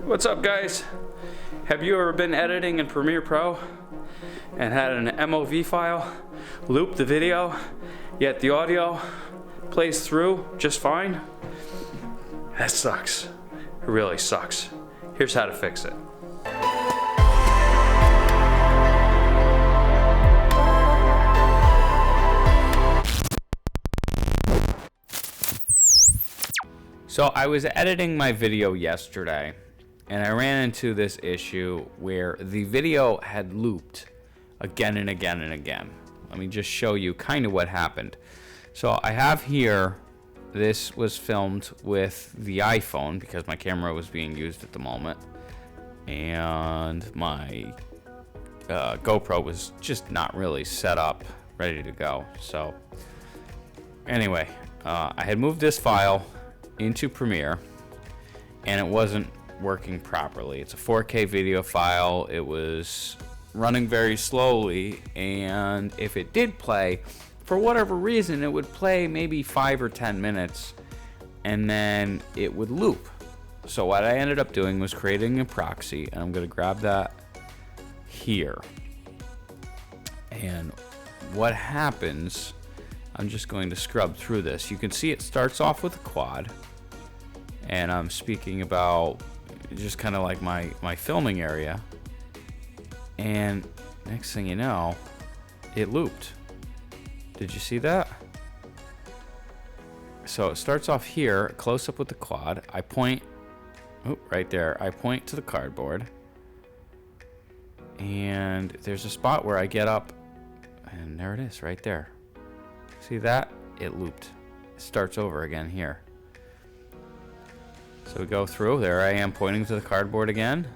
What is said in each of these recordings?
What's up, guys? Have you ever been editing in Premiere Pro and had an MOV file loop the video, yet the audio plays through just fine? That sucks. It really sucks. Here's how to fix it. So I was editing my video yesterday and I ran into this issue where the video had looped again and again and again. Let me just show you kind of what happened. So I have here, this was filmed with the iPhone because my camera was being used at the moment, and my GoPro was just not really set up, ready to go. So anyway, I had moved this file into Premiere and it wasn't working properly. It's a 4K video file. It was running very slowly, and if it did play, for whatever reason, it would play maybe 5 or 10 minutes and then it would loop. So what I ended up doing was creating a proxy, and I'm going to grab that here. And what happens, I'm just going to scrub through this. You can see it starts off with a quad, and I'm speaking about just kind of like my filming area, and next thing you know, it looped. Did you see that? So it starts off here, close up with the quad. I point, right there, I point to the cardboard, and there's a spot where I get up, and there it is right there. See that? It looped. It starts over again here. So we go through, there I am pointing to the cardboard again.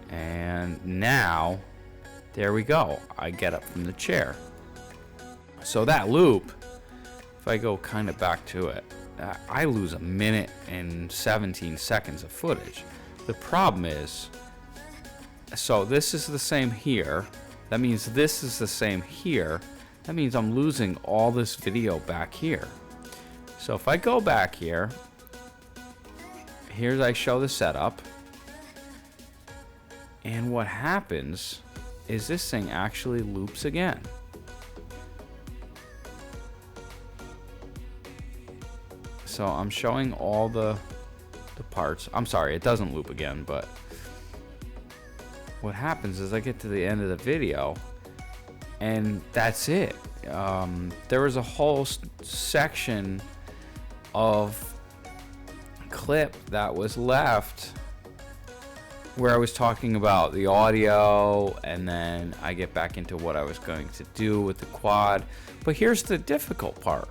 And now, there we go. I get up from the chair. So that loop, if I go kind of back to it, I lose 1 minute and 17 seconds of footage. The problem is, so this is the same here. That means this is the same here. That means I'm losing all this video back here. So if I go back here, here's I show the setup, and what happens is this thing actually loops again. So I'm showing all the parts. I'm sorry, it doesn't loop again, but what happens is I get to the end of the video and that's it. There was a whole section of clip that was left where I was talking about the audio, and then I get back into what I was going to do with the quad. But here's the difficult part.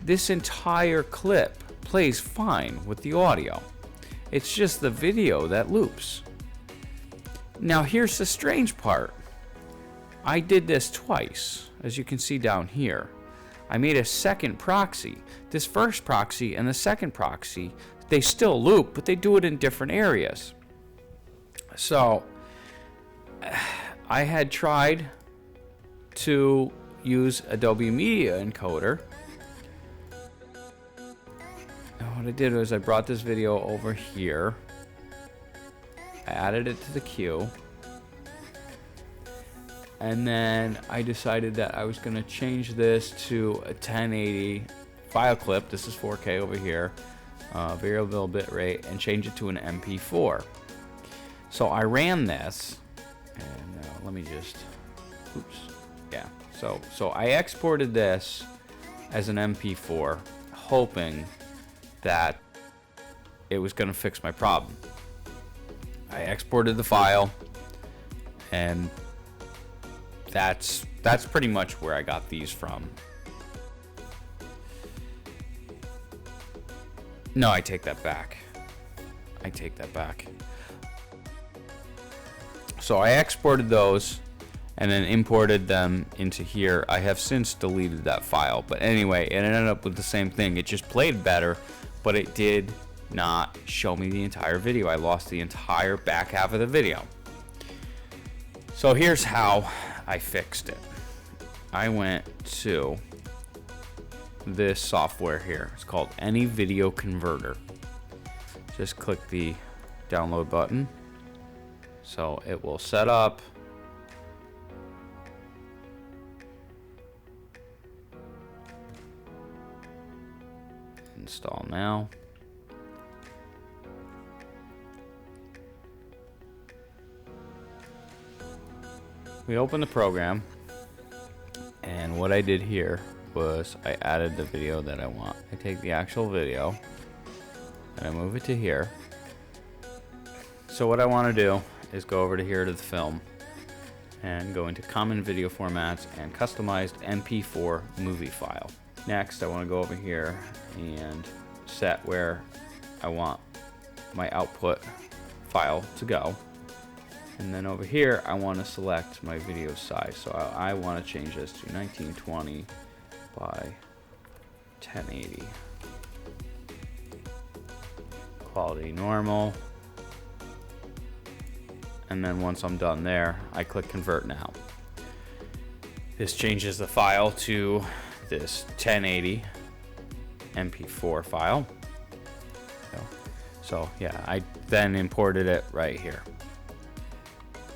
This entire clip plays fine with the audio. It's just the video that loops. Now here's the strange part. I did this twice, as you can see down here. I made a second proxy. This first proxy and the second proxy, they still loop, but they do it in different areas. So I had tried to use Adobe Media Encoder. And what I did was I brought this video over here. I added it to the queue. And then I decided that I was going to change this to a 1080 file clip. This is 4K over here, variable bit rate, and change it to an MP4. So I ran this, and let me just, yeah. So I exported this as an MP4, hoping that it was going to fix my problem. I exported the file, and that's pretty much where I got these from. No, I take that back. So I exported those and then imported them into here. I have since deleted that file, but anyway, it ended up with the same thing. It just played better, but it did not show me the entire video. I lost the entire back half of the video. So here's how I fixed it. I went to this software here. It's called Any Video Converter. just click the download button. So it will set up. Install now. We open the program, and what I did here was I added the video that I want. I take the actual video and I move it to here. So what I want to do is go over to here to the film and go into common video formats and customized MP4 movie file. Next, I want to go over here and set where I want my output file to go. And then over here, I want to select my video size. So I want to change this to 1920 by 1080. Quality normal. And then once I'm done there, I click convert now. This changes the file to this 1080 MP4 file. So yeah, I then imported it right here.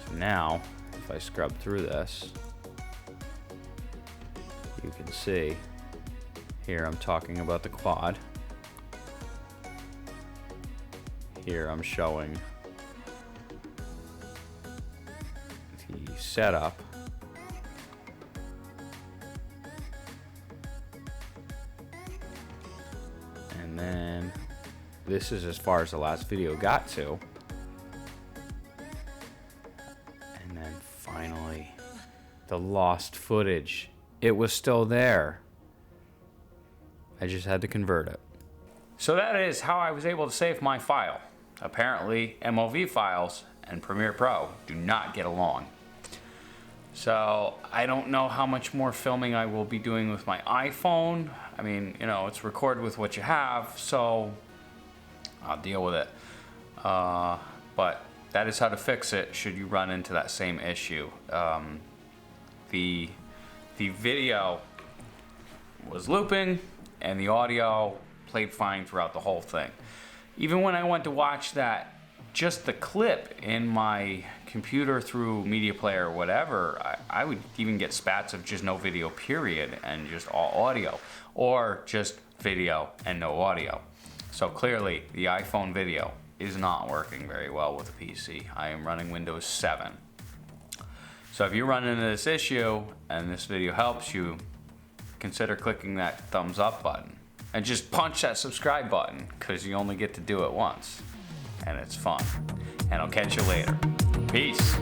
So now, if I scrub through this, you can see here I'm talking about the quad. Here I'm showing the setup. And then this is as far as the last video got to. And then finally, the lost footage. It was still there. I just had to convert it. So that is how I was able to save my file. Apparently, MOV files and Premiere Pro do not get along. So I don't know how much more filming I will be doing with my iPhone. I mean, you know, it's record with what you have, so I'll deal with it. But that is how to fix it should you run into that same issue. The video was looping and the audio played fine throughout the whole thing. Even when I went to watch that, just the clip in my computer through media player or whatever, I would even get spats of just no video period and just all audio, or just video and no audio. So clearly the iPhone video is not working very well with the PC. I am running Windows 7. So if you run into this issue and this video helps you, consider clicking that thumbs up button and just punch that subscribe button, because you only get to do it once and it's fun. And I'll catch you later. Peace.